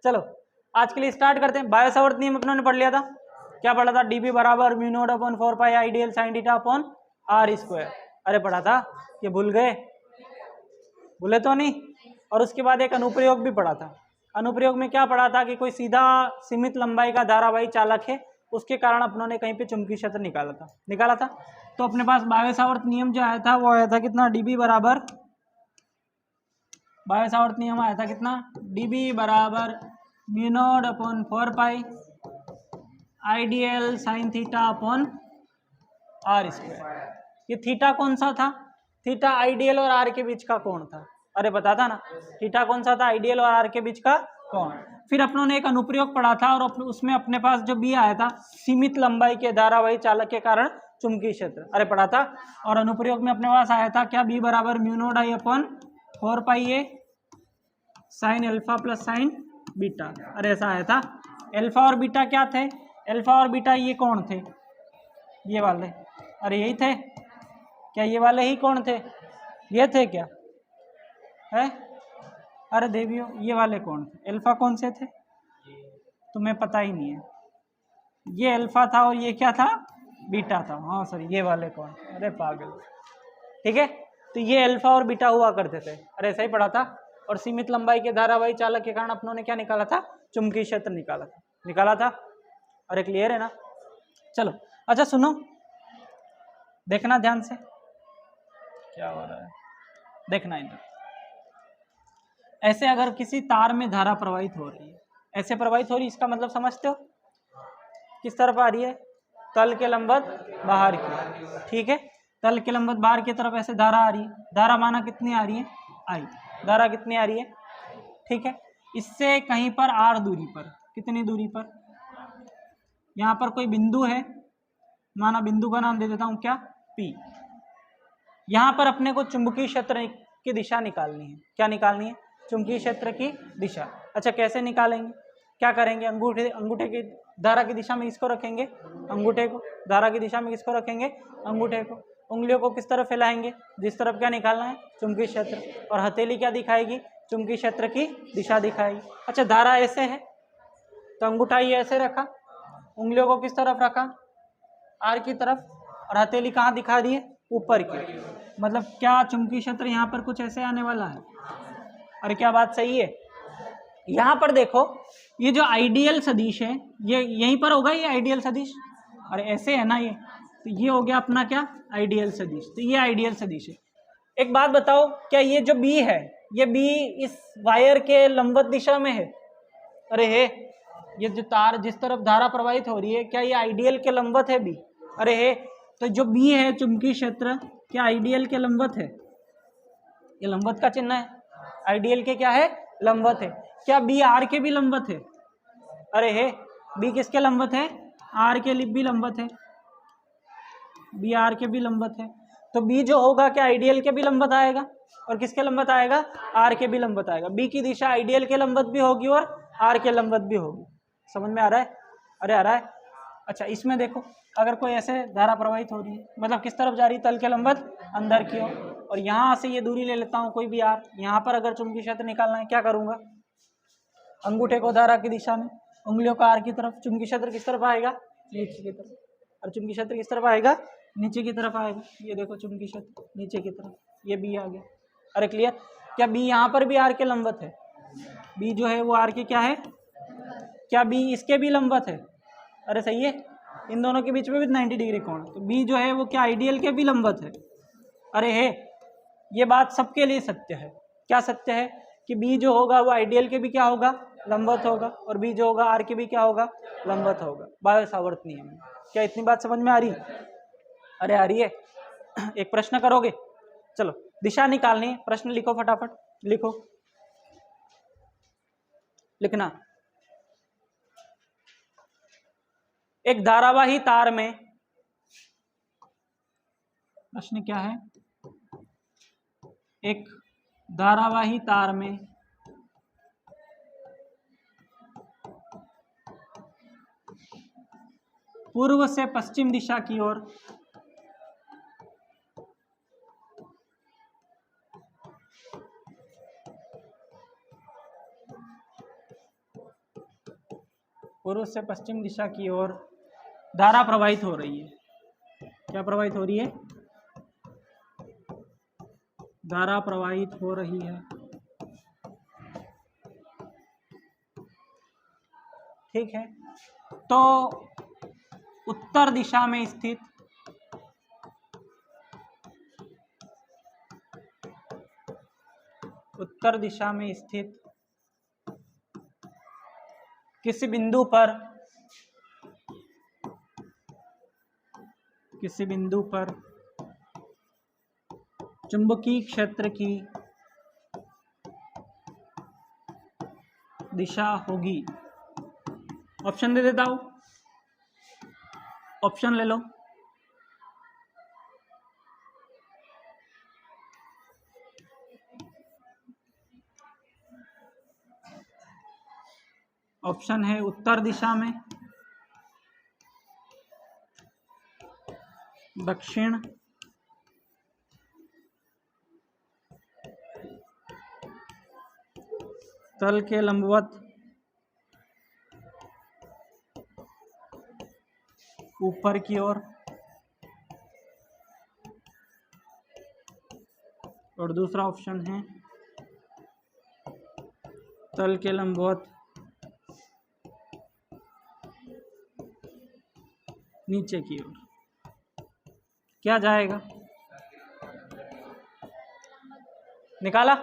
चलो आज के लिए स्टार्ट करते हैं। बायो सावर्त नियम अपनों ने पढ़ लिया था, क्या पढ़ा था? डीबी बराबर mu naught upon 4 pi i dl sine theta upon r square. अरे पढ़ा था, ये भूल गए? भूले तो नहीं? और उसके बाद एक अनुप्रयोग भी पढ़ा था। अनुप्रयोग में क्या पढ़ा था कि कोई सीधा सीमित लंबाई का धारावाही चालक है, उसके कारण अपनों ने कहीं पे चुंबकीय क्षेत्र निकाला था। तो अपने पास बायो सावर्त नियम जो आया था वो आया था कितना? डीबी बराबर, बायो सावर्त नियम आया था कितना? डीबी बराबर mu naught upon 4 pi i dl sine theta upon r square. ये थीटा कौन सा था? थीटा आइडियल और आर के बीच का कोण था। अरे बता था ना, थीटा कौन सा था? आइडियल और आर के बीच का कोण। फिर अपनों ने एक अनुप्रयोग पढ़ा था और उसमें अपने पास जो बी आया था, सीमित लंबाई के धारावाही चालक के कारण चुंबकीय क्षेत्र। अरे पढ़ा था। और अनुप्रयोग में अपने पास आया था क्या? बी बराबर mu naught I upon 4 pi A sine alpha plus sine beta. अरे ऐसा आया था। अल्फा और बीटा क्या थे? अल्फा और बीटा ये कौन थे? ये वाले। अरे यही थे क्या? ये वाले ही कौन थे? ये थे क्या? है? अरे देवियों, ये वाले कौन थे? अल्फा कौन से थे? तुम्हें पता ही नहीं है। ये अल्फा था और ये क्या था? बीटा था। हाँ सर, ये वाले कौन? अरे पागल। ठीक है, तो ये अल्फा और बीटा हुआ करते थे। अरे ऐसा ही पढ़ा था। और सीमित लंबाई के धारावाही चालक के कारण अपनों ने क्या निकाला था? चुंबकीय क्षेत्र निकाला था। अरे क्लियर है ना? चलो अच्छा सुनो, देखना ध्यान से क्या हो रहा है, देखना इधर। ऐसे अगर किसी तार में धारा प्रवाहित हो रही है, ऐसे प्रवाहित हो रही है, इसका मतलब समझते हो? किस तरफ आ रही है? तल के लंबवत बाहर की। ठीक है, तल के लंबवत बाहर की तरफ ऐसे धारा आ रही है। धारा माना कितनी आ रही है? आई। धारा कितनी आ रही है? ठीक है, इससे कहीं पर आर दूरी पर, कितनी दूरी पर? यहाँ पर कोई बिंदु है, माना बिंदु का नाम दे देता हूँ क्या? पी। यहाँ पर अपने को चुंबकीय क्षेत्र की दिशा निकालनी है। क्या निकालनी है? चुंबकीय क्षेत्र की दिशा। अच्छा कैसे निकालेंगे? क्या करेंगे? अंगूठे की धारा की दिशा में किसको रखेंगे? अंगूठे को। धारा की दिशा में किसको रखेंगे? अंगूठे को। उंगलियों को किस तरफ फैलाएंगे? जिस तरफ क्या निकालना है? चुंबकीय क्षेत्र। और हथेली क्या दिखाएगी? चुंबकीय क्षेत्र की दिशा दिखाएगी। अच्छा धारा ऐसे है तो अंगूठा ही ऐसे रखा, उंगलियों को किस तरफ रखा? आर की तरफ। और हथेली कहाँ दिखा रही है? ऊपर की। मतलब क्या चुंबकीय क्षेत्र यहाँ पर कुछ ऐसे आने वाला है? अरे क्या बात सही है? यहाँ पर देखो, ये जो आइडियल सदिश है ये यहीं पर होगा। ये आइडियल सदिश, अरे ऐसे है ना ये, तो ये हो गया अपना क्या? आइडियल सदिश। तो ये आइडियल सदिश है। एक बात बताओ, क्या ये जो बी है, ये बी इस वायर के लंबवत दिशा में है? अरे है। ये जो तार जिस तरफ धारा प्रवाहित हो रही है, क्या ये आइडियल के लंबवत है बी? अरे है। तो जो बी है चुंबकीय क्षेत्र, क्या आइडियल के लंबवत है? ये लंबवत का चिन्ह है। आइडियल के क्या है? लंबवत है। क्या बी आर के भी लंबवत है? अरे है। बी किसके लंबवत है? आर के लिए भी लंबवत है। बी आर के भी लंबवत है। तो बी जो होगा क्या आइडियल के भी लंबवत आएगा? और किसके लंबवत आएगा? आर के भी लंबवत आएगा। बी की दिशा आइडियल के लंबवत भी होगी और आर के लंबवत भी होगी। समझ में आ रहा है? अरे आ रहा है। अच्छा इसमें देखो, अगर कोई ऐसे धारा प्रवाहित हो रही है, मतलब किस तरफ जा रही है? तल के लंबवत अंदर की ओर। और यहाँ से ये दूरी ले लेता हूँ कोई भी आर। यहाँ पर अगर चुंबकीय क्षेत्र निकालना है, क्या करूंगा? अंगूठे को धारा की दिशा में, उंगलियों का आर की तरफ। चुंबकीय क्षेत्र किस तरफ आएगा? नीचे की तरफ। और चुंबकीय क्षेत्र किस तरफ आएगा? नीचे की तरफ आएगा। ये देखो चुंबकीय क्षेत्र नीचे की तरफ, ये बी आ गया। अरे क्लियर? क्या बी यहाँ पर भी आर के लंबवत है? बी जो है वो आर के क्या है? क्या बी इसके भी लंबवत है? अरे सही है, इन दोनों के बीच में भी 90 डिग्री कोण। तो बी जो है वो क्या आइडियल के भी लंबवत है? अरे है। ये बात सबके लिए सत्य है। क्या सत्य है? कि बी जो होगा वो आइडियल के भी क्या होगा? लंबवत होगा। और बी जो होगा आर के भी क्या होगा? लंबवत होगा। बायो सावर्त नियम में। क्या इतनी बात समझ में आ रही? अरे आ रही है। एक प्रश्न करोगे? चलो दिशा निकालनी है, प्रश्न लिखो फटाफट। लिखो, लिखना। एक धारावाही तार में, प्रश्न क्या है? एक धारावाही तार में पूर्व से पश्चिम दिशा की ओर पूर्व से पश्चिम दिशा की ओर धारा प्रवाहित हो रही है। क्या प्रवाहित हो रही है? धारा प्रवाहित हो रही है। ठीक है, तो उत्तर दिशा में स्थित किसी बिंदु पर चुंबकीय क्षेत्र की दिशा होगी। ऑप्शन दे देता हूं, ऑप्शन ले लो। ऑप्शन है उत्तर दिशा में, दक्षिण, तल के लंबवत, ऊपर की ओर, और दूसरा ऑप्शन है तल के लंबवत, नीचे की ओर। क्या जाएगा? निकाला?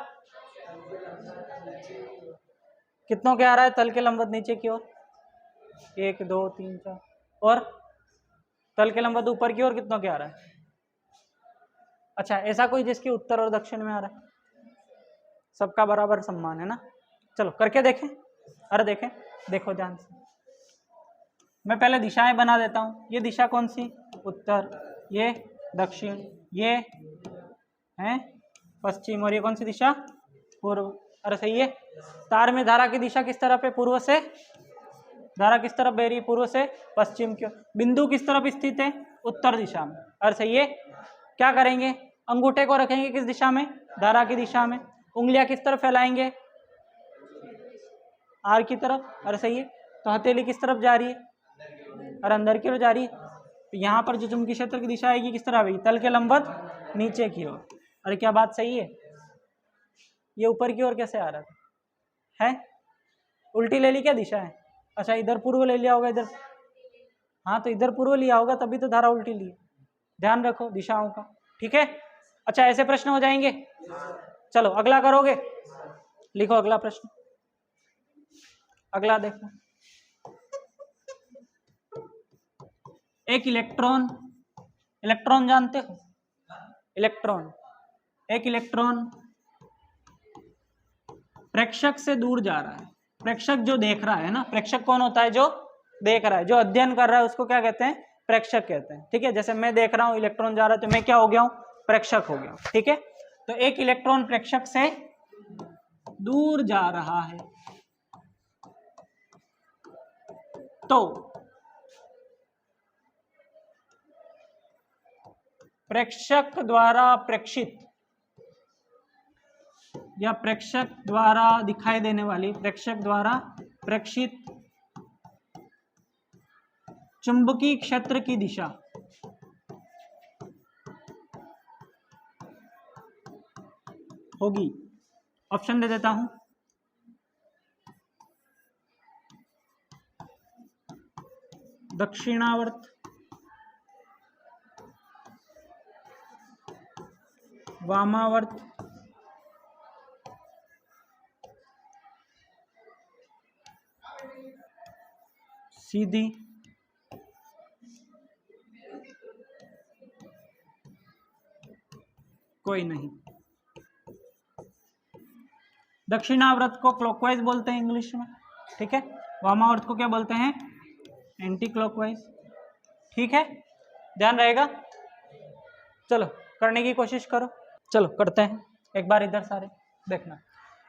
कितनों के आ रहा है तल के लंबवत नीचे की ओर? 1 2 3 4। और तल के लंबवत ऊपर की ओर कितनों के आ रहा है? अच्छा, ऐसा कोई जिसके उत्तर और दक्षिण में आ रहा है? सबका बराबर सम्मान है ना। चलो करके देखें। अरे देखें, देखो ध्यान से। मैं पहले दिशाएं बना देता हूं। ये दिशा कौन सी? उत्तर, ये दक्षिण, ये है पश्चिम, और ये कौन सी दिशा? पूर्व। अरे सही है। तार में धारा की दिशा किस तरफ है? पूर्व से। धारा किस तरफ बह रही है? पूर्व से पश्चिम की ओर। बिंदु किस तरफ स्थित है? उत्तर दिशा में। अरे सही है। क्या करेंगे? अंगूठे को रखेंगे किस दिशा में? धारा की दिशा में। उंगलियां किस तरफ फैलाएंगे? आर की तरफ। अरे सही है। तो हथेली किस तरफ जा रही है? और अंदर की ओर जा रही है। तो यहाँ पर जो चुंबकीय क्षेत्र की दिशा आएगी किस तरह आएगी? तल के लंबवत, नीचे की ओर। अरे क्या बात सही है? ये ऊपर की ओर कैसे आ रहा था? है उल्टी ले ली क्या दिशा है? अच्छा, इधर पूर्व ले लिया होगा, इधर। हाँ, तो इधर पूर्व लिया होगा, तभी तो धारा उल्टी ली। ध्यान रखो दिशाओं का। ठीक है। अच्छा, ऐसे प्रश्न हो जाएंगे। चलो अगला करोगे। लिखो अगला प्रश्न। अगला देखो। एक इलेक्ट्रॉन जानते हो? एक इलेक्ट्रॉन प्रेक्षक से दूर जा रहा है। प्रेक्षक जो देख रहा है ना, प्रेक्षक कौन होता है? जो देख रहा है, जो अध्ययन कर रहा है, उसको क्या कहते हैं? प्रेक्षक कहते हैं। ठीक है। जैसे मैं देख रहा हूं इलेक्ट्रॉन जा रहा है, तो मैं क्या हो गया हूं? प्रेक्षक हो गया। ठीक है। तो एक इलेक्ट्रॉन प्रेक्षक से दूर जा रहा है, तो प्रेक्षक द्वारा प्रेक्षित या प्रेक्षक द्वारा दिखाई देने वाली, प्रेक्षक द्वारा प्रेक्षित चुंबकीय क्षेत्र की दिशा होगी। ऑप्शन दे देता हूं। दक्षिणावर्त, वामावर्त, सीधी, कोई नहीं। दक्षिणावर्त को क्लॉकवाइज बोलते हैं इंग्लिश में। ठीक है। वामावर्त को क्या बोलते हैं? Anti clockwise. ठीक है, ध्यान रहेगा। चलो करने की कोशिश करो। चलो करते हैं एक बार। इधर सारे देखना।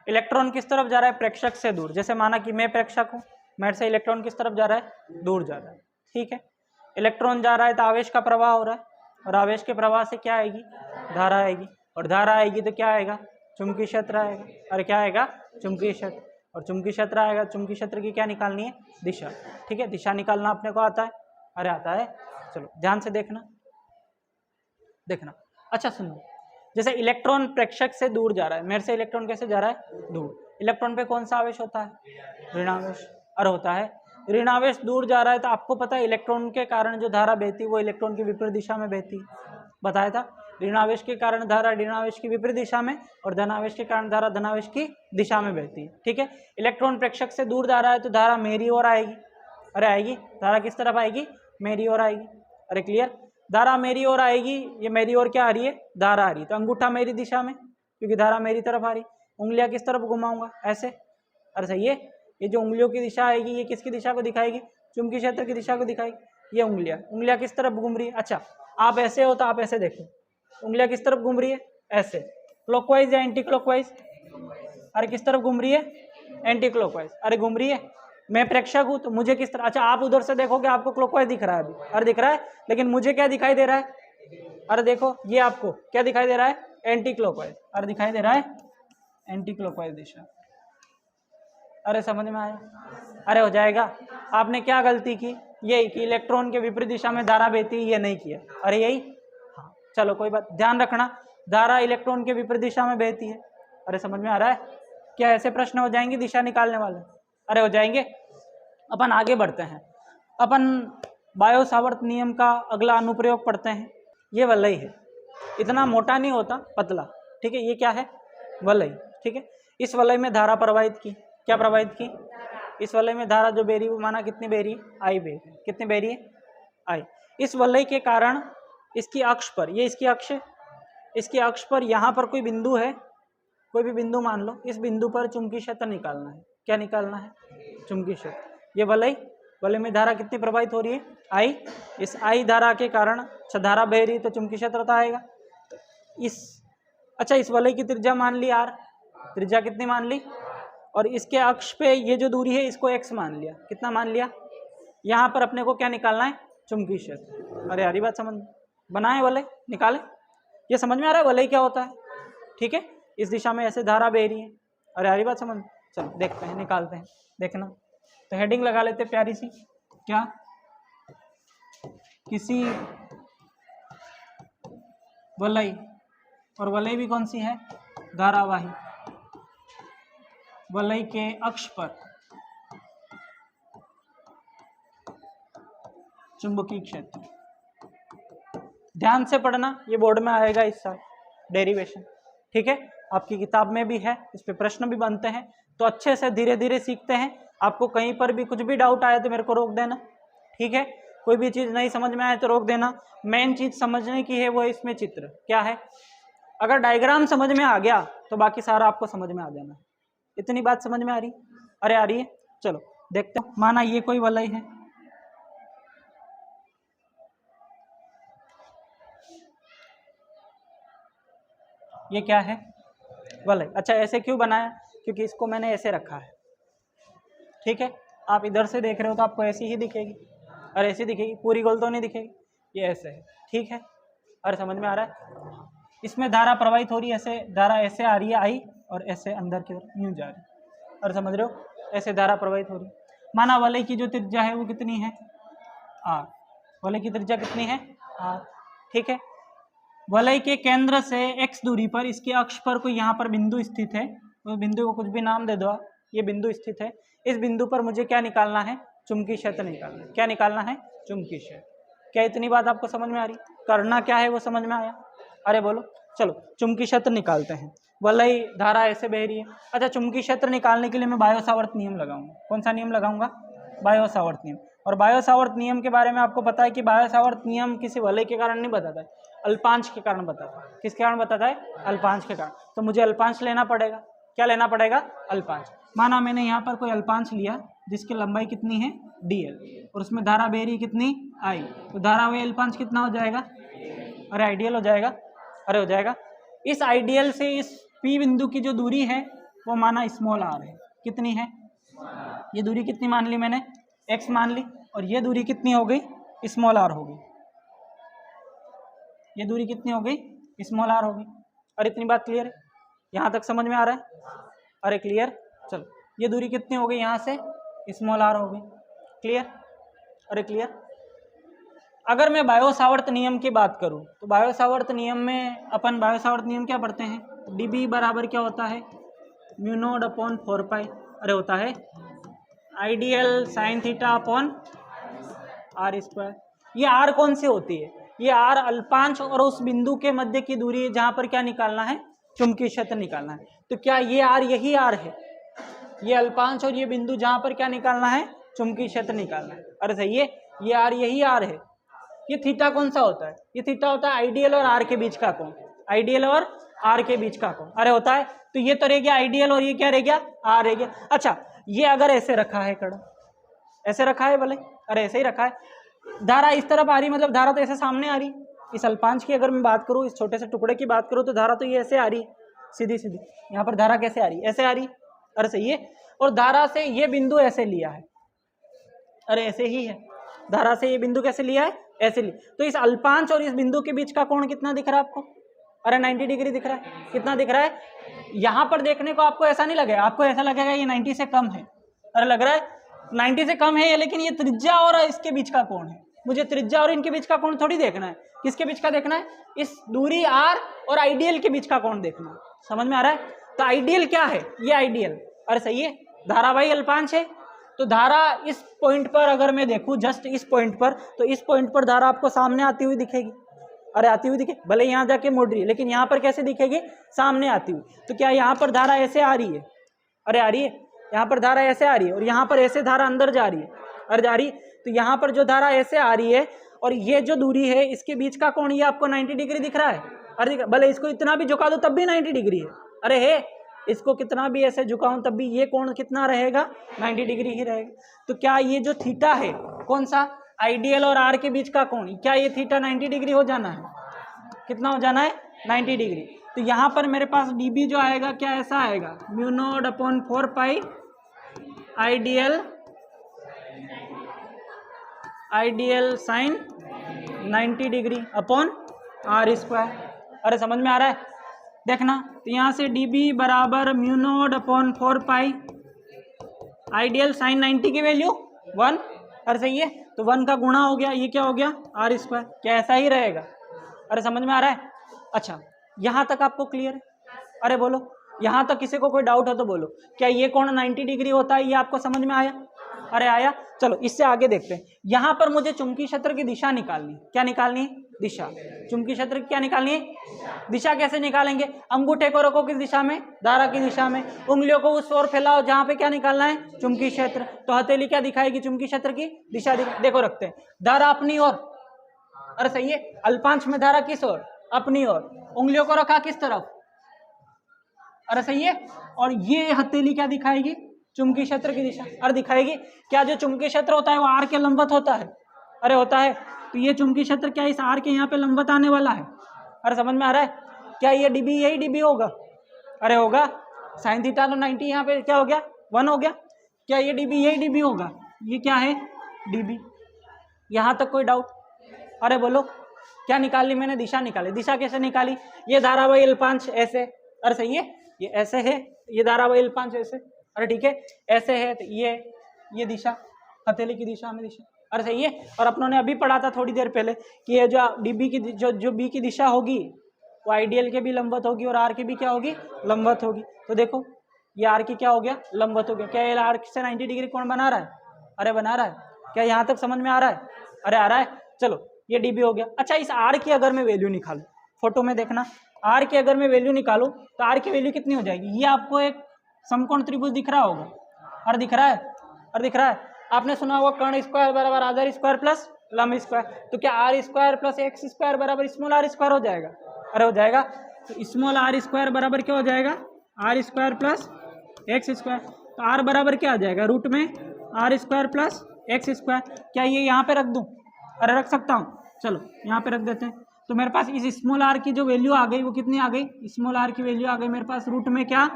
इलेक्ट्रॉन किस तरफ जा रहा है? प्रेक्षक से दूर। जैसे माना कि मैं प्रेक्षक हूं, मेरे से इलेक्ट्रॉन किस तरफ जा रहा है? दूर जा रहा है। ठीक है। इलेक्ट्रॉन जा रहा है तो आवेश का प्रवाह हो रहा है, और आवेश के प्रवाह से क्या आएगी? धारा आएगी, और धारा आएगी तो क्या आएगा? चुंबकीय क्षेत्र आएगा। और क्या आएगा? चुंबकीय क्षेत्र। और चुंबकीय क्षेत्र आएगा। चुंबकीय क्षेत्र की क्या निकालनी है? दिशा। ठीक है, दिशा निकालना अपने को आता है? अरे आता है। चलो ध्यान से देखना। अच्छा सुनो, जैसे इलेक्ट्रॉन प्रेक्षक से दूर जा रहा है, मेरे से इलेक्ट्रॉन कैसे जा रहा है? दूर। इलेक्ट्रॉन पे कौन सा आवेश होता है? ऋणावेश। और होता है ऋणावेश दूर जा रहा है, तो आपको पता है इलेक्ट्रॉन के कारण जो धारा बहती है वो इलेक्ट्रॉन की विपरीत दिशा में बहती है, बताया था। ऋणावेश के कारण धारा ऋणावेश की विपरीत दिशा में, और धनावेश के कारण धारा धनावेश की दिशा में बहती है। ठीक है, इलेक्ट्रॉन प्रेक्षक से दूर जा रहा है तो धारा मेरी ओर आएगी। अरे आएगी, धारा किस तरफ आएगी? मेरी ओर आएगी। अरे क्लियर, धारा मेरी ओर आएगी। ये मेरी ओर क्या आ रही है? धारा आ रही है, तो अंगूठा मेरी दिशा में, क्योंकि धारा मेरी तरफ आ रही। उंगलियां किस तरफ घुमाऊंगा? ऐसे। अरे सही है, ये जो उंगलियों की दिशा आएगी ये किसकी दिशा को दिखाएगी? चुंबकीय क्षेत्र की दिशा को दिखाएगी। ये उंगलियां किस तरफ घूम रही है? अच्छा आप ऐसे हो तो आप ऐसे देखो, उंगलियां किस तरफ घूम रही है? ऐसे। क्लॉकवाइज या एंटी क्लॉकवाइज? अरे किस तरफ घूम रही है? Anti clockwise. अरे घूम रही है, मैं प्रेक्षक हूं तो मुझे किस तरह, अच्छा आप उधर से देखोगे आपको क्लॉकवाइज दिख रहा है अभी, अरे दिख रहा है, लेकिन मुझे क्या दिखाई दे रहा है? अरे देखो ये आपको क्या दिखाई दे रहा है? Anti clockwise. अरे दिखाई दे रहा है एंटी क्लॉकवाइज दिशा। अरे समझ में आया? अरे हो जाएगा। आपने क्या गलती की? यही कि इलेक्ट्रॉन के विपरीत दिशा में धारा बहती, ये नहीं किया। अरे यही, हाँ चलो कोई बात, ध्यान रखना धारा इलेक्ट्रॉन के विपरीत दिशा में बहती है। अरे समझ में आ रहा है? क्या ऐसे प्रश्न हो जाएंगे दिशा निकालने वाले? अरे हो जाएंगे। अपन आगे बढ़ते हैं, अपन बायो सावर्त नियम का अगला अनुप्रयोग पढ़ते हैं। ये वलय है, इतना मोटा नहीं होता, पतला। ठीक है, ये क्या है? वलय। ठीक है, इस वलय में धारा प्रवाहित की। क्या प्रवाहित की? इस वलय में धारा जो बह रही है वो माना कितनी बह रही है? आई बह रही है। कितनी बह रही है? आई। इस वलय के कारण इसकी अक्ष पर, ये इसकी अक्ष है, इसकी अक्ष पर यहाँ पर कोई बिंदु है, कोई भी बिंदु मान लो, इस बिंदु पर चुंबकीय क्षेत्र निकालना है। क्या निकालना है? चुंबकीय क्षेत्र। ये वलय में धारा कितनी प्रवाहित हो रही है? आई। इस आई धारा के कारण धारा बह रही है तो चुंबकीय क्षेत्र तो आएगा। अच्छा इस वलय की त्रिज्या मान ली आर, त्रिज्या कितनी मान ली, और इसके अक्ष पे ये जो दूरी है इसको एक्स मान लिया। कितना मान लिया? यहाँ पर अपने को क्या निकालना है? चुंबकीय क्षेत्र। अरे यारी बात समझ बनाए, वलय निकाले। ये समझ में आ रहा है वलय क्या होता है? ठीक है, इस दिशा में ऐसे धारा बह रही है। अरे यारी बात समझ, चलो देखते हैं, निकालते हैं, देखना। तो हेडिंग लगा लेते प्यारी सी, क्या? किसी वलय, और वलय भी कौन सी है? धारावाही। वलय के अक्ष पर चुंबकीय क्षेत्र। ध्यान से पढ़ना, ये बोर्ड में आएगा इस साल, डेरिवेशन। ठीक है, आपकी किताब में भी है, इस पे प्रश्न भी बनते हैं, तो अच्छे से धीरे धीरे सीखते हैं। आपको कहीं पर भी कुछ भी डाउट आया तो मेरे को रोक देना। ठीक है, कोई भी चीज़ नहीं समझ में आए तो रोक देना। मेन चीज़ समझने की है वो इसमें चित्र क्या है। अगर डायग्राम समझ में आ गया तो बाकी सारा आपको समझ में आ जाना। इतनी बात समझ में आ रही? अरे आ रही है। चलो देखते हो, माना ये कोई वलय है, ये क्या है? वलय। अच्छा ऐसे क्यों बनाया? क्योंकि इसको मैंने ऐसे रखा है। ठीक है, आप इधर से देख रहे हो तो आपको ऐसी ही दिखेगी, और ऐसी दिखेगी, पूरी गोल तो नहीं दिखेगी, ये ऐसे है। ठीक है, अरे समझ में आ रहा है? इसमें धारा प्रवाहित हो रही है, ऐसे धारा ऐसे आ रही है आई, और ऐसे अंदर की तरफ यूं जा रही है। और समझ रहे हो, ऐसे धारा प्रवाहित हो रही है। माना वलय की जो त्रिज्या है वो कितनी है? आर। वलय की त्रिज्या कितनी है? आर। ठीक है, वलय के केंद्र से x दूरी पर इसके अक्ष पर कोई यहाँ पर बिंदु स्थित है, उस बिंदु को कुछ भी नाम दे दो। ये बिंदु स्थित है, इस बिंदु पर मुझे क्या निकालना है? चुंबकीय क्षेत्र निकालना है। क्या निकालना है? चुंबकीय क्षेत्र। क्या इतनी बात आपको समझ में आ रही? करना क्या है वो समझ में आया? अरे बोलो। चलो चुंबकीय क्षेत्र निकालते हैं। वलय धारा ऐसे बह रही है। अच्छा चुंबकीय क्षेत्र निकालने के लिए मैं बायो सावर्त नियम लगाऊंगा। कौन सा नियम लगाऊंगा? बायो सावर्त नियम। और बायो सावर्त नियम के बारे में आपको पता है कि बायो सावर्त नियम किसी वलय के कारण नहीं बताता है, अल्पांश के कारण बताता है। किसके कारण बताता है? अल्पांश के कारण। तो मुझे अल्पांश लेना पड़ेगा। क्या लेना पड़ेगा? अल्पांश। माना मैंने यहाँ पर कोई अल्पांश लिया जिसकी लंबाई कितनी है? dl, और उसमें धारा बह रही कितनी? I, तो धारावाही अल्पांश कितना हो जाएगा? अरे आइडियल हो जाएगा। अरे हो जाएगा। इस आइडियल से इस P बिंदु की जो दूरी है वो माना स्मॉल r है। कितनी है? ये दूरी कितनी मान ली मैंने? x मान ली, और ये दूरी कितनी हो गई? स्मॉल r हो गई। ये दूरी कितनी हो गई? स्मॉल r हो गई। और इतनी बात क्लियर है? यहाँ तक समझ में आ रहा है? अरे क्लियर। चलो ये दूरी कितनी हो गई यहाँ से, स्मॉल आर हो गई। क्लियर? अरे क्लियर? अगर मैं बायो सावर्त नियम की बात करूं तो बायो सावर्त नियम में अपन बायो सावर्त नियम क्या पढ़ते हैं, dB बराबर क्या होता है, म्यू नॉट अपॉन 4 पाई, अरे होता है i dl sine theta upon r square. ये आर कौन सी होती है, ये आर अल्पांश और उस बिंदु के मध्य की दूरी है जहां पर क्या निकालना है, चुंबकीय क्षेत्र निकालना है। तो क्या ये आर यही आर है, ये अल्पांश और ये बिंदु जहां पर क्या निकालना है, चुंबकीय क्षेत्र निकालना है। अरे सही है, ये आर यही आर है। ये थीटा कौन सा होता है, ये थीटा होता है आइडियल और आर के बीच का कोण, आइडियल और आर के बीच का कोण, अरे होता है। तो ये तो रह गया आइडियल और ये क्या रह गया, आर रह गया। अच्छा, ये अगर ऐसे रखा है कड़ा, ऐसे रखा है भले, अरे ऐसे ही रखा है, धारा इस तरफ आ रही, मतलब धारा तो ऐसे सामने आ रही। इस अल्पांश की अगर मैं बात करूँ, इस छोटे से टुकड़े की बात करूँ, तो धारा तो ये ऐसे आ रही सीधी सीधी। यहाँ पर धारा कैसे आ रही, ऐसे आ रही, अरे सही है। और धारा से ये बिंदु ऐसे लिया है, अरे ऐसे ही है, धारा से ये बिंदु कैसे लिया है, ऐसे लिया। तो इस अल्पांश और इस बिंदु के बीच का कोण कितना दिख रहा है आपको, अरे 90 डिग्री दिख रहा है। कितना दिख रहा है, यहाँ पर देखने को आपको ऐसा नहीं लगेगा, आपको ऐसा लगेगा ये 90 से कम है, अरे लग रहा है 90 से कम है ये, लेकिन ये त्रिज्या और इसके बीच का कोण है। मुझे त्रिज्या और इनके बीच का कोण थोड़ी देखना है, किसके बीच का देखना है, इस दूरी आर और आइडियल के बीच का कोण देखना है। समझ में आ रहा है? तो आइडियल क्या है, ये आइडियल, अरे सही है, धारावाही अल्पांश है। तो धारा इस पॉइंट पर अगर मैं देखूं, जस्ट इस पॉइंट पर, तो इस पॉइंट पर धारा आपको सामने आती हुई दिखेगी, अरे आती हुई दिखे, भले यहाँ जाके मुड़ रही है, लेकिन यहाँ पर कैसे दिखेगी, सामने आती हुई। तो क्या यहाँ पर धारा ऐसे आ रही है, अरे आ रही है, यहाँ पर धारा ऐसे आ रही है, और यहाँ पर ऐसे धारा अंदर जा रही है, अरे जा रही है। तो यहाँ पर जो धारा ऐसे आ रही है और ये जो दूरी है, इसके बीच का कोण ये आपको 90 डिग्री दिख रहा है, अरे भले इसको इतना भी झुका दो तब भी 90 डिग्री है, अरे है, इसको कितना भी ऐसे झुकाऊं तब भी ये कोण कितना रहेगा, 90 डिग्री ही रहेगा। तो क्या ये जो थीटा है, कौन सा, आइडियल और आर के बीच का कोण, क्या ये थीटा 90 डिग्री हो जाना है, कितना हो जाना है, 90 डिग्री। तो यहाँ पर मेरे पास dB जो आएगा, क्या ऐसा आएगा, mu naught upon 4 pi i dl sine 90 degree upon r square. अरे समझ में आ रहा है, देखना। तो यहाँ से dB बराबर mu naught upon 4 pi i dl sine 90 की वैल्यू 1, अरे सही है। तो 1 का गुणा हो गया, ये क्या हो गया, आर स्क्वायर, क्या ऐसा ही रहेगा, अरे समझ में आ रहा है। अच्छा, यहाँ तक आपको क्लियर है, अरे बोलो, यहाँ तक किसी को कोई डाउट हो तो बोलो। क्या ये कोण 90 डिग्री होता है, ये आपको समझ में आया, अरे आया। चलो इससे आगे देखते हैं। यहाँ पर मुझे चुंबकीय क्षेत्र की दिशा निकालनी, क्या निकालनी है, दिशा। चुंबकीय क्षेत्र की क्या निकालनी है, दिशा। कैसे निकालेंगे, अंगूठे को रखो किस दिशा में, धारा की दिशा में, उंगलियों को उस ओर फैलाओ जहाँ पे क्या निकालना है, चुंबकीय क्षेत्र। तो हथेली क्या दिखाएगी, चुंबकीय क्षेत्र की दिशा देखो रखते हैं, धारा अपनी ओर, अरे सही है, अल्पांश में धारा किस ओर, अपनी ओर, उंगलियों को रखा किस तरफ, अरे सही है। और ये हथेली क्या दिखाएगी, चुंबकीय क्षेत्र की दिशा, अरे दिखाएगी। क्या जो चुंबकीय क्षेत्र होता है वो आर के लंबवत होता है, अरे होता है। तो ये चुंबकीय क्षेत्र क्या इस आर के यहाँ पे लंबवत आने वाला है, अरे समझ में आ रहा है। क्या ये dB यही dB होगा, अरे होगा। साइन थीटा तो 90 यहाँ पे क्या हो गया, 1 हो गया। क्या ये dB यही dB होगा, ये क्या है dB। यहाँ तक कोई डाउट, अरे बोलो। क्या निकाली मैंने, दिशा निकाली। दिशा कैसे निकाली, ये धारावाही अल्पांश ऐसे, अरे सही है, ये ऐसे है, ये धारावाही अल्पांश ऐसे, अरे ठीक है, ऐसे है। तो ये दिशा, हथेली की दिशा में दिशा, अरे सही है। और अपनों ने अभी पढ़ा था थोड़ी देर पहले कि ये जो dB की जो B की दिशा होगी वो आइडियल के भी लंबवत होगी और आर की भी क्या होगी, लंबवत होगी। तो देखो ये आर की क्या हो गया, लंबवत हो गया। क्या ये आर से 90 डिग्री कोण बना रहा है, अरे बना रहा है। क्या यहाँ तक समझ में आ रहा है, अरे आ रहा है। चलो ये dB हो गया। अच्छा, इस आर की अगर मैं वैल्यू निकालूं, फोटो में देखना, आर की अगर मैं वैल्यू निकालूं तो आर की वैल्यू कितनी हो जाएगी। ये आपको एक समकोण त्रिभुज दिख रहा होगा, अरे दिख रहा है, अरे दिख रहा है। आपने सुना होगा कर्ण स्क्वायर बराबर आधार स्क्वायर प्लस लंब स्क्वायर। तो क्या are square plus x square बराबर स्मॉल आर स्क्वायर हो जाएगा, अरे हो जाएगा। तो स्मॉल आर स्क्वायर बराबर क्या हो जाएगा, r square plus x square. तो आर बराबर क्या आ जाएगा, रूट में are square plus x square. क्या ये यहाँ पे रख दूँ, अरे रख सकता हूँ, चलो यहाँ पे रख देते हैं। तो मेरे पास इस स्मॉल आर की जो वैल्यू आ गई वो कितनी आ गई, स्मॉल आर की वैल्यू आ गई मेरे पास रूट में क्या,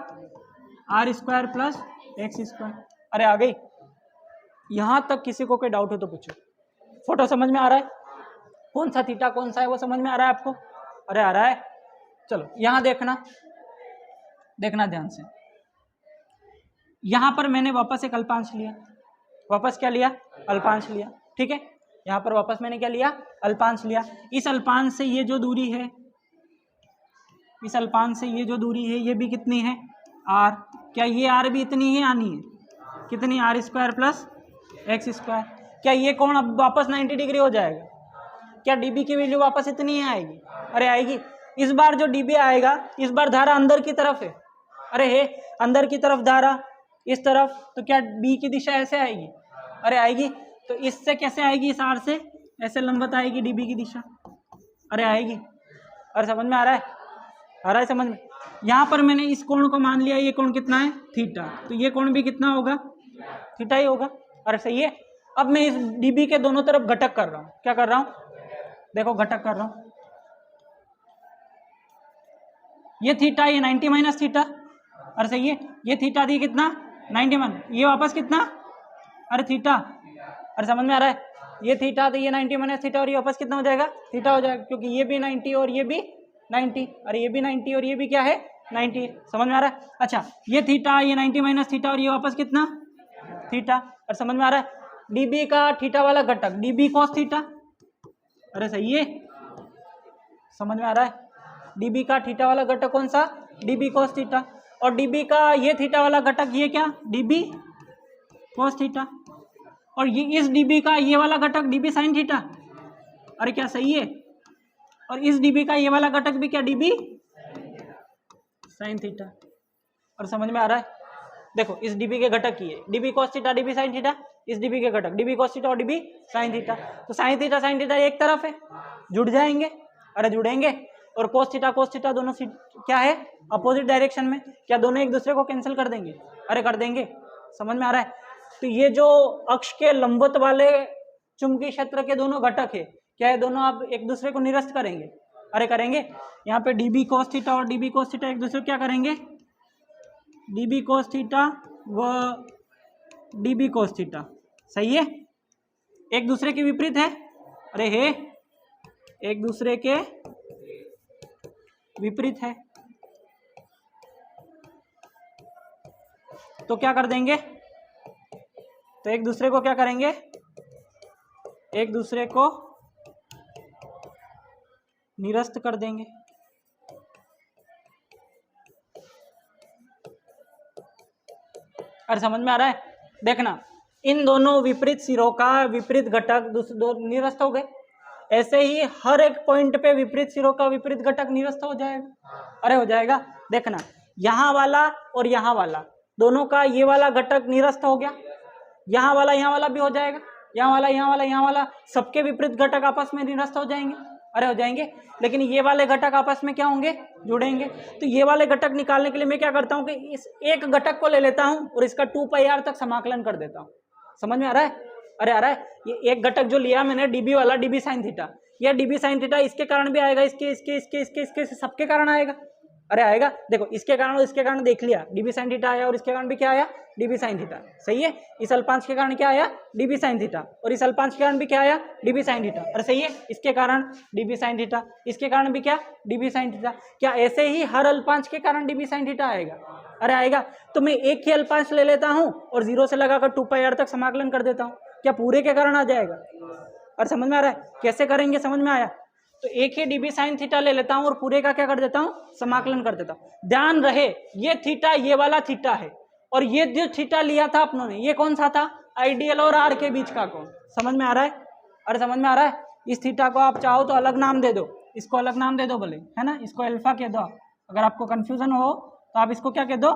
are square plus x square, अरे आ गई। यहाँ तक किसी को कोई डाउट हो तो पूछो। फोटो समझ में आ रहा है, कौन सा थीटा कौन सा है वो समझ में आ रहा है आपको, अरे आ रहा है। चलो यहाँ देखना, देखना ध्यान से। यहाँ पर मैंने वापस एक अल्पांश लिया, वापस क्या लिया, अल्पांश लिया, ठीक है। यहाँ पर वापस मैंने क्या लिया, अल्पांश लिया। इस अल्पांश से ये जो दूरी है, इस अल्पांश से ये जो दूरी है ये भी कितनी है, r। क्या ये r भी इतनी है आनी है, कितनी, r square plus x square. क्या ये कोण अब वापस 90 डिग्री हो जाएगा? क्या dB की वैल्यू वापस इतनी ही आएगी? अरे आएगी। इस बार जो dB आएगा, इस बार धारा अंदर की तरफ है, अरे है अंदर की तरफ धारा इस तरफ, तो क्या B की दिशा ऐसे आएगी? अरे आएगी। तो इससे कैसे आएगी, इस r से ऐसे लंबवत आएगी dB की दिशा, अरे आएगी। अरे समझ में आ रहा है, आ रहा है समझ में? यहाँ पर मैंने इस कोण को मान लिया, ये कोण कितना है, थीटा, तो ये कोण भी कितना होगा, थीटा ही होगा। अरे सही है। अब मैं इस dB के दोनों तरफ घटक कर रहा हूँ, क्या कर रहा हूँ, देखो घटक कर रहा हूँ। ये थीटा, ये 90 माइनस थीटा, अरे सही है। ये थीटा दी कितना, 91, ये वापस कितना, अरे थीटा। अरे समझ में आ रहा है, ये थीटा तो ये 90 माइनस थीटा, और ये वापस कितना हो जाएगा, थीटा हो जाएगा, क्योंकि ये भी 90 और ये भी 90, अरे ये भी 90 और ये भी क्या है, 90। समझ में आ रहा है? अच्छा, ये थीटा, ये 90 माइनस थीटा, और ये वापस कितना, थीटा। और समझ में आ रहा है, dB का थीटा वाला घटक dB cos थीटा, अरे सही है, समझ में आ रहा है। dB का थीटा वाला घटक कौन सा, dB cos थीटा, और dB का ये थीटा वाला घटक ये क्या, dB cos थीटा, और ये इस dB का ये वाला घटक dB sin थीटा, अरे क्या सही है। और इस dB का ये वाला घटक भी क्या, dB sin थीटा। और समझ में आ रहा है, देखो इस dB के घटक की है dB cos theta dB sin theta, इस dB के घटक dB cos थीटा और dB sin थीटा, तो sin थीटा एक तरफ है, जुड़ जाएंगे, अरे जुड़ेंगे। और cos थीटा दोनों क्या है, अपोजिट डायरेक्शन में, क्या दोनों एक दूसरे को कैंसिल कर देंगे, अरे कर देंगे। समझ में आ रहा है। तो ये जो अक्ष के लंबवत वाले चुंबकीय क्षेत्र के दोनों घटक है, क्या है, दोनों आप एक दूसरे को निरस्त करेंगे, अरे करेंगे। यहाँ पे dB cos थीटा और dB cos थीटा एक दूसरे को क्या करेंगे, dB cos थीटा व dB cos थीटा, सही है, एक दूसरे के विपरीत है, अरे है एक दूसरे के विपरीत है, तो क्या कर देंगे, तो एक दूसरे को क्या करेंगे, एक दूसरे को निरस्त कर देंगे। अरे समझ में आ रहा है, देखना इन दोनों विपरीत सिरों का विपरीत घटक दो निरस्त हो गए, ऐसे ही हर एक पॉइंट पे विपरीत सिरों का विपरीत घटक निरस्त हो जाएगा, अरे हो जाएगा। देखना यहाँ वाला और यहाँ वाला दोनों का ये वाला घटक निरस्त हो गया, यहाँ वाला भी हो जाएगा, यहाँ वाला सबके विपरीत घटक आपस में निरस्त हो जाएंगे, अरे हो जाएंगे। लेकिन ये वाले घटक आपस में क्या होंगे, जुड़ेंगे। तो ये वाले घटक निकालने के लिए मैं क्या करता हूँ कि इस एक घटक को ले लेता हूँ और इसका 2πr तक समाकलन कर देता हूँ। समझ में आ रहा है, अरे आ रहा है। ये एक घटक जो लिया मैंने dB वाला, dB sin थीटा, यह dB sin थीटा इसके कारण भी आएगा, इसके सबके कारण आएगा, अरे आएगा। देखो इसके कारण और इसके कारण देख लिया, dB sin थीटा आया, और इसके कारण भी क्या आया, dB sin थीटा, सही है। इस अल्पांश के कारण क्या आया, dB sin थीटा, और इस अल्पांश के कारण भी क्या आया, dB sin थीटा, अरे सही है। इसके कारण dB sin थीटा, इसके कारण भी क्या, dB sin थीटा। क्या ऐसे ही हर अल्पांश के कारण dB sin थीटा आएगा, अरे आएगा। तो मैं एक ही अल्पांश ले लेता हूँ और 0 से लगाकर 2πr तक समाकलन कर देता हूँ, क्या पूरे के कारण आ जाएगा। और समझ में आ रहा है कैसे करेंगे, समझ में आया। तो एक ही dB sin थीटा ले लेता हूँ और पूरे का क्या कर देता हूँ, समाकलन कर देता हूँ। ध्यान रहे ये थीटा ये वाला थीटा है, और ये जो थीटा लिया था अपनों ने ये कौन सा था, आइडियल और आर के बीच का कोण। समझ में आ रहा है, अरे समझ में आ रहा है। इस थीटा को आप चाहो तो अलग नाम दे दो, इसको अलग नाम दे दो भले, है ना, इसको अल्फा कह दो। अगर आपको कंफ्यूजन हो तो आप इसको क्या कह दो,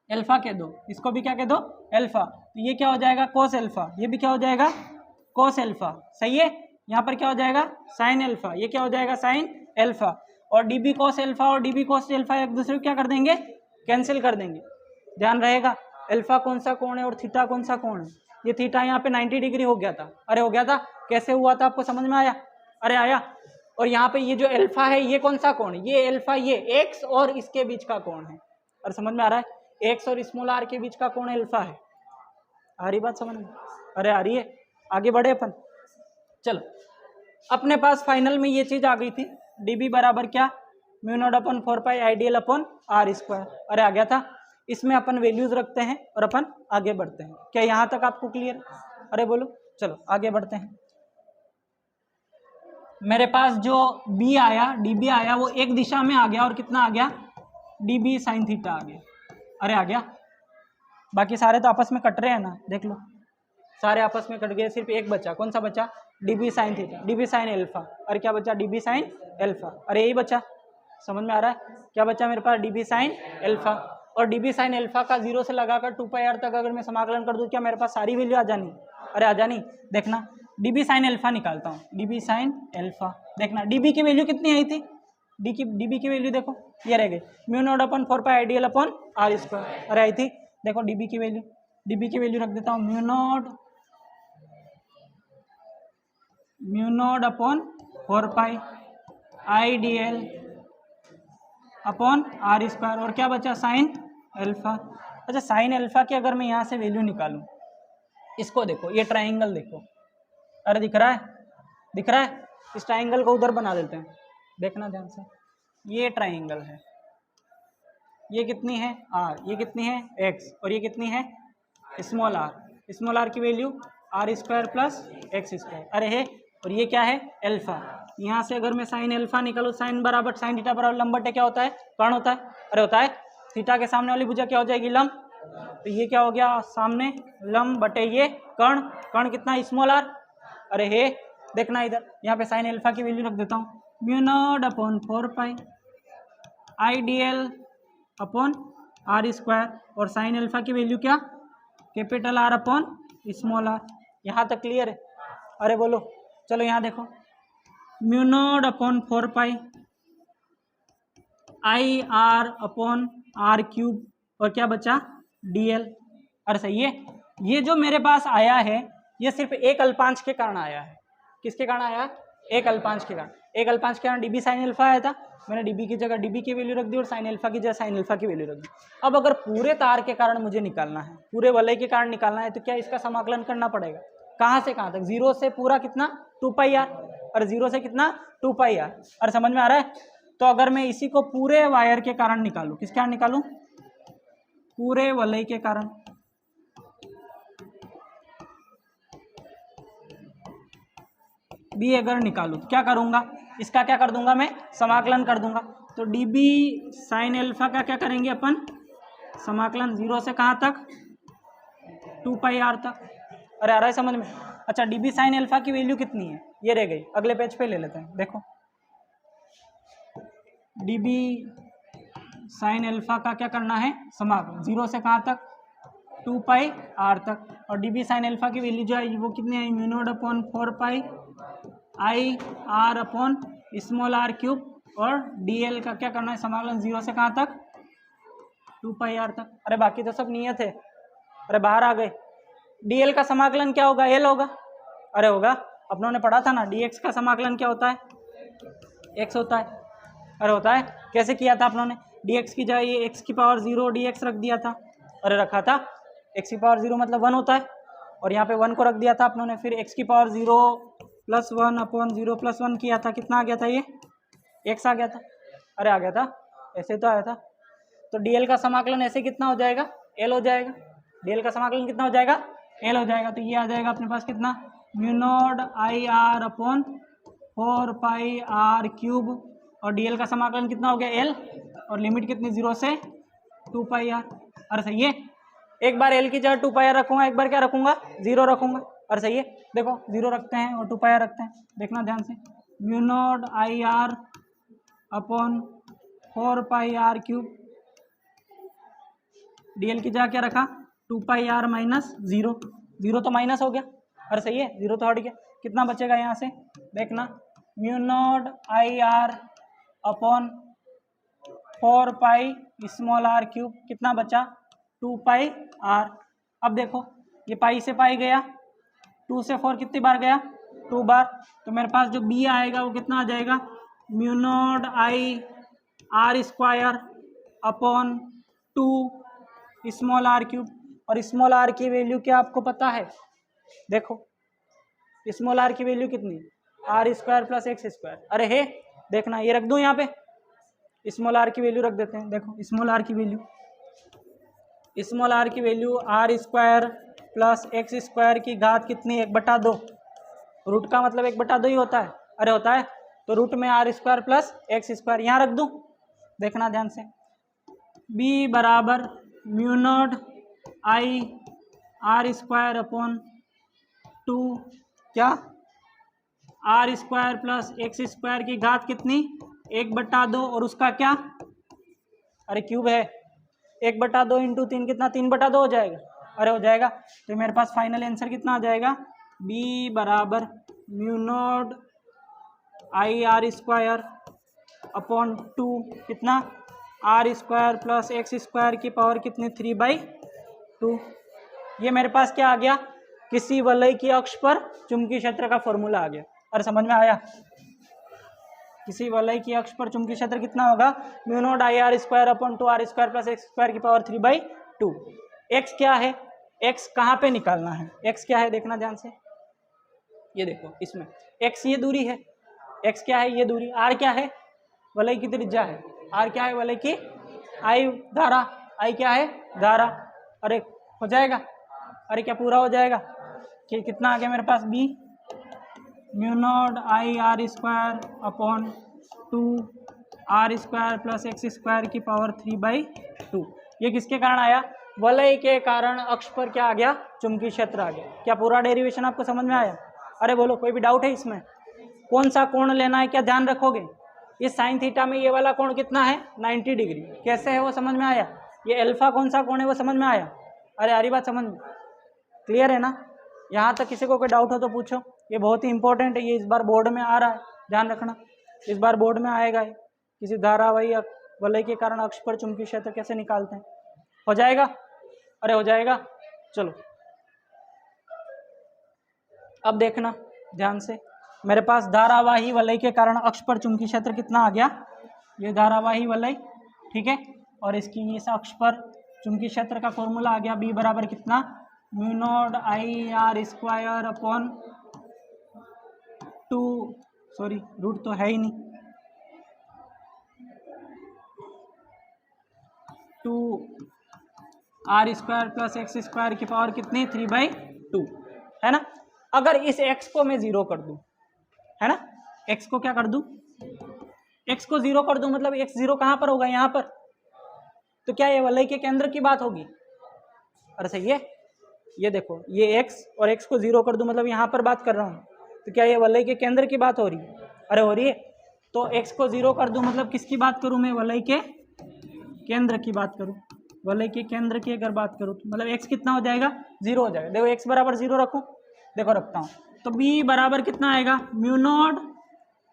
अल्फा कह दो, इसको भी क्या कह दो, अल्फा। तो ये क्या हो जाएगा, कोस अल्फा, ये भी क्या हो जाएगा, कोस अल्फा, सही है। यहाँ पर क्या हो जाएगा, साइन अल्फा, ये क्या हो जाएगा, साइन अल्फा। और dB cos अल्फा और dB cos अल्फा एक दूसरे को क्या कर देंगे, कैंसिल कर देंगे। ध्यान रहेगा अल्फा कौन सा कोण है और थीटा कौन सा कोण है। ये थीटा यहाँ पे 90 डिग्री हो गया था, अरे हो गया था, कैसे हुआ था आपको समझ में आया, अरे आया। और यहाँ पे ये जो अल्फा है ये कौन सा कोण है, ये अल्फा, ये एक्स और इसके बीच का कोण है, और समझ में आ रहा है, एक्स और स्मॉल आर के बीच का कोण अल्फा है। आ रही बात समझ में, अरे आ रही है। आगे बढ़े अपन, चलो अपने पास फाइनल में ये चीज आ गई थी, dB बराबर क्या, μ0/4π आइडियल अपॉन r स्क्वायर, अरे आ गया था। इसमें अपन वैल्यूज रखते हैं और अपन आगे बढ़ते हैं। क्या यहाँ तक आपको क्लियर? अरे बोलो, चलो आगे बढ़ते हैं। मेरे पास जो b आया, db आया, वो एक दिशा में आ गया और कितना आ गया? db साइन थीटा आ गया। अरे आ गया, बाकी सारे तो आपस में कट रहे हैं ना, देख लो सारे आपस में कट गए, सिर्फ एक बचा। कौन सा बचा? db sine theta, db sine alpha. अरे क्या बचा? db sine alpha. अरे यही बचा, समझ में आ रहा है? क्या बचा मेरे पास? db sine alpha. और db साइन एल्फा का 0 से लगाकर 2πr तक अगर मैं समाकलन कर दूं, क्या मेरे पास सारी वैल्यू आ जानी? अरे आ जानी। देखना db साइन एल्फा निकालता हूँ, db साइन एल्फा। देखना db की वैल्यू कितनी आई थी? db की वैल्यू देखो, ये रह गई mu naught upon 4 pi ideal upon r square. अरे आई थी, देखो db की वैल्यू रख देता हूँ, mu naught upon 4 pi ideal upon r square. और क्या बचा? Sine alpha. अच्छा, साइन एल्फा की अगर मैं यहाँ से वैल्यू निकालूं, इसको देखो, ये ट्राइंगल देखो, अरे दिख रहा है? दिख रहा है? इस ट्राइंगल को उधर बना देते हैं, देखना ध्यान से। ये ट्राइंगल है, ये कितनी है? r, ये कितनी है? x, और ये कितनी है? Small r। स्मॉल r की value r square plus x square. अरे है, और ये क्या है? एल्फा। यहाँ से अगर मैं साइन एल्फा निकालूँ, साइन बराबर साइन थीटा बराबर लंब बटे क्या होता है? कर्ण होता है। अरे होता है, थीटा के सामने वाली भुजा क्या हो जाएगी? लंब। तो ये क्या हो गया? सामने लंब बटे ये कर्ण। कर्ण कितना? Small r। अरे हे, देखना इधर, यहाँ पे साइन एल्फा की वैल्यू रख देता हूँ, mu naught upon 4 pi ideal upon r square. और साइन एल्फा की वैल्यू क्या? Capital R upon small r। यहाँ तक क्लियर है? अरे बोलो, चलो यहाँ देखो, म्यू नॉट अपॉन 4 पाई आई आर अपॉन r क्यूब, और क्या बचा? dl। अरे सही है, ये जो मेरे पास आया है, ये सिर्फ एक अल्पांश के कारण आया है। किसके कारण आया? एक अल्पांश के कारण। एक अल्पांश के कारण db साइन एल्फा आया था, मैंने db की जगह db की वैल्यू रख दी और साइन एल्फा की जगह साइन एल्फा की वैल्यू रख दी। अब अगर पूरे तार के कारण मुझे निकालना है, पूरे वलय के कारण निकालना है, तो क्या इसका समाकलन करना पड़ेगा? कहाँ से कहाँ तक? 0 से पूरा कितना? 2πr। और 0 से कितना? 2πr। और समझ में आ रहा है? तो अगर मैं इसी को पूरे वायर के कारण निकालूं, किसके कारण निकालूं? पूरे वलय के कारण। भी अगर निकालूं तो क्या करूंगा? इसका क्या कर दूंगा मैं? समाकलन कर दूंगा। तो db साइन एल्फा का क्या करेंगे अपन? समाकलन 0 से कहाँ तक? 2πr तक। अरे आ रहा है समझ में? अच्छा, db साइन एल्फा की वैल्यू कितनी है? ये रह गई, अगले पेज पे ले लेते हैं। देखो, db साइन एल्फा का क्या करना है? समाकलन 0 से कहाँ तक? 2πr तक। और db साइन एल्फा की वैल्यू जो है वो कितनी है? म्यू नॉट अपॉन 4 पाई आई R upon small r cube. और dl का क्या करना है? समाकलन 0 से कहाँ तक? 2πr तक। अरे बाकी तो सब नियत है, अरे बाहर आ गए। dl का समाकलन क्या होगा? l होगा। अरे होगा, अपनों ने पढ़ा था ना, dx का समाकलन क्या होता है? x होता है। अरे होता है, कैसे किया था अपनों ने? dx की जगह ये x की पावर 0 dx रख दिया था। अरे रखा था, x की पावर 0 मतलब 1 होता है, और यहाँ पे 1 को रख दिया था अपनों ने। फिर x की पावर 0 प्लस 1 अपॉन 0 प्लस 1 किया था, कितना आ गया था? ये x आ गया था। अरे आ गया था, ऐसे तो आया था। तो dl का समाकलन ऐसे कितना हो जाएगा? l हो जाएगा। dl का समाकलन कितना हो जाएगा? l हो जाएगा। तो ये आ जाएगा अपने पास कितना? Mu naught I R upon 4 pi R cube. और dl का समाकलन कितना हो गया? l। और लिमिट कितनी? 0 से 2πr। अरे सही है, एक बार l की जगह 2πr रखूंगा, एक बार क्या रखूंगा? 0 रखूंगा। अरे सही है, देखो 0 रखते हैं और 2πr रखते हैं, देखना ध्यान से। Mu naught I R upon 4 pi R cube, dl की जगह क्या रखा? 2πr minus 0। 0 तो माइनस हो गया। अरे सही है, 0 तो हट गया। कितना बचेगा यहाँ से? देखना, mu naught I R upon 4 pi small r cube, कितना बचा? 2πr। अब देखो, ये पाई से पाई गया, 2 से 4 कितनी बार गया? 2 बार। तो मेरे पास जो b आएगा वो कितना आ जाएगा? Mu naught I R square upon 2 small r cube. और स्मॉल r की वैल्यू क्या आपको पता है? देखो, स्मॉल r की वैल्यू कितनी? r square plus x square. अरे है, देखना, ये रख दूं यहाँ पे, स्मॉल r की वैल्यू रख देते हैं। देखो स्मॉल r की वैल्यू स्मॉल आर की value R square plus x square की घात कितनी 1/2। रूट का मतलब 1/2 ही होता है, अरे होता है, तो रूट में are square plus x square यहाँ रख दूँ, देखना ध्यान से। b बराबर mu naught I R square upon 2 क्या are square plus x square की घात कितनी 1/2 और उसका क्या, अरे क्यूब है, 1/2 इंटू 3 कितना 3/2 हो जाएगा, अरे हो जाएगा। तो मेरे पास फाइनल आंसर कितना आ जाएगा, b बराबर mu naught I R square upon 2 कितना R square plus x square की पावर कितनी 3/2। ये मेरे पास क्या आ गया, किसी वलय की अक्ष पर चुंबकीय क्षेत्र का फॉर्मूला आ गया। अरे समझ में आया, किसी वलय की अक्ष पर चुंबकीय क्षेत्र कितना होगा, mu naught I R square upon 2 R square plus x square की पावर 3/2। एक्स क्या है, एक्स कहाँ पे निकालना है, एक्स क्या है देखना ध्यान से, ये देखो इसमें एक्स ये दूरी है, एक्स क्या है ये दूरी, आर क्या है वलय की त्रिज्या है, आर क्या है वलय की, आई धारा, आई क्या है धारा, अरे हो जाएगा, अरे क्या पूरा हो जाएगा कि कितना आ गया मेरे पास B mu naught I R square upon 2 R square plus x square की पावर 3/2। ये किसके कारण आया, वलय के कारण अक्ष पर क्या आ गया, चुंबकीय क्षेत्र आ गया। क्या पूरा डेरिवेशन आपको समझ में आया, अरे बोलो कोई भी डाउट है इसमें, कौन सा कोण लेना है क्या ध्यान रखोगे, इस साइन थीटा में ये वाला कोण कितना है 90 डिग्री, कैसे है वो समझ में आया, ये अल्फा कौन सा कोण है वो समझ में आया, अरे आ रही बात समझ में, क्लियर है ना। यहाँ तक किसी को कोई डाउट हो तो पूछो, ये बहुत ही इंपॉर्टेंट है, ये इस बार बोर्ड में आ रहा है, ध्यान रखना इस बार बोर्ड में आएगा ये, किसी धारावाही वलय के कारण अक्ष पर चुंबकीय क्षेत्र कैसे निकालते हैं, हो जाएगा, अरे हो जाएगा। चलो अब देखना ध्यान से, मेरे पास धारावाही वलय के कारण अक्ष पर चुंबकीय क्षेत्र कितना आ गया, ये धारावाही वलय ठीक है, और इसकी इस अक्ष पर चुंबकीय क्षेत्र का फॉर्मूला आ गया, बी बराबर कितना mu naught I R square upon 2, sorry root तो है ही नहीं, 2 R square plus x square की पावर कितनी 3/2 है ना। अगर इस x को मैं 0 कर दूं, है ना, x को क्या कर दूं, x को 0 कर दूं, मतलब x 0 कहां पर होगा यहाँ पर, तो क्या ये वलय के केंद्र की बात होगी, अरे सही है, ये देखो ये x और x को 0 कर दूं मतलब यहाँ पर बात कर रहा हूँ, तो क्या ये वलय के केंद्र की बात हो रही है, अरे हो रही है, तो x को 0 कर दूं मतलब किसकी बात करूँ मैं, वलय के केंद्र की बात करूँ, वलय के केंद्र की अगर बात करूँ तो मतलब x कितना हो जाएगा 0 हो जाएगा, देखो x बराबर 0 रखूँ, देखो रखता हूँ, तो b बराबर कितना आएगा mu naught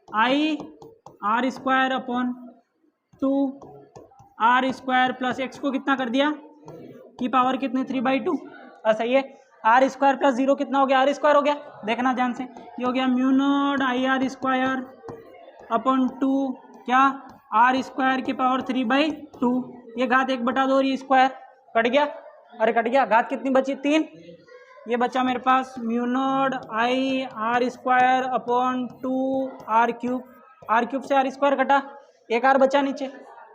I R square upon 2 R square plus X को कितना कर दिया की पावर कितनी 3/2, सही है, आर स्क्वायर प्लस 0 कितना हो गया, आर स्क्वायर हो गया, देखना ध्यान से, ये हो गया mu naught I R square upon 2 क्या आर स्क्वायर की पावर 3/2, ये घात 1/2 और ये स्क्वायर कट गया, अरे कट गया, घात कितनी बची 3, ये बचा मेरे पास mu naught I R square upon 2 R cube से आर स्क्वायर कटा, एक आर बचा नीचे,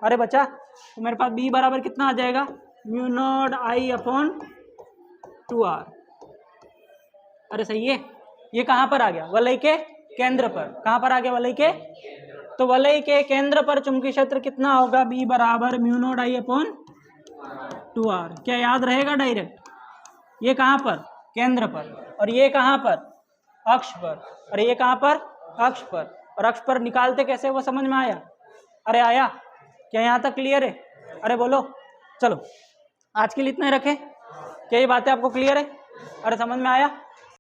अरे बचा, तो मेरे पास b बराबर कितना आ जाएगा mu naught I upon 2r, अरे सही है, ये कहाँ पर आ गया वलय के केंद्र पर, कहाँ पर आ गया वलय के, तो वलय के केंद्र पर चुंबकीय क्षेत्र कितना होगा b बराबर mu naught I upon 2r, क्या याद रहेगा डायरेक्ट, ये कहाँ पर केंद्र पर, और ये कहाँ पर अक्ष पर, और ये कहाँ पर अक्ष पर, और अक्ष पर निकालते कैसे वो समझ में आया, अरे आया, क्या यहाँ तक क्लियर है, अरे बोलो, चलो आज के लिए इतना ही रखें, क्या ये बातें आपको क्लियर है, अरे समझ में आया।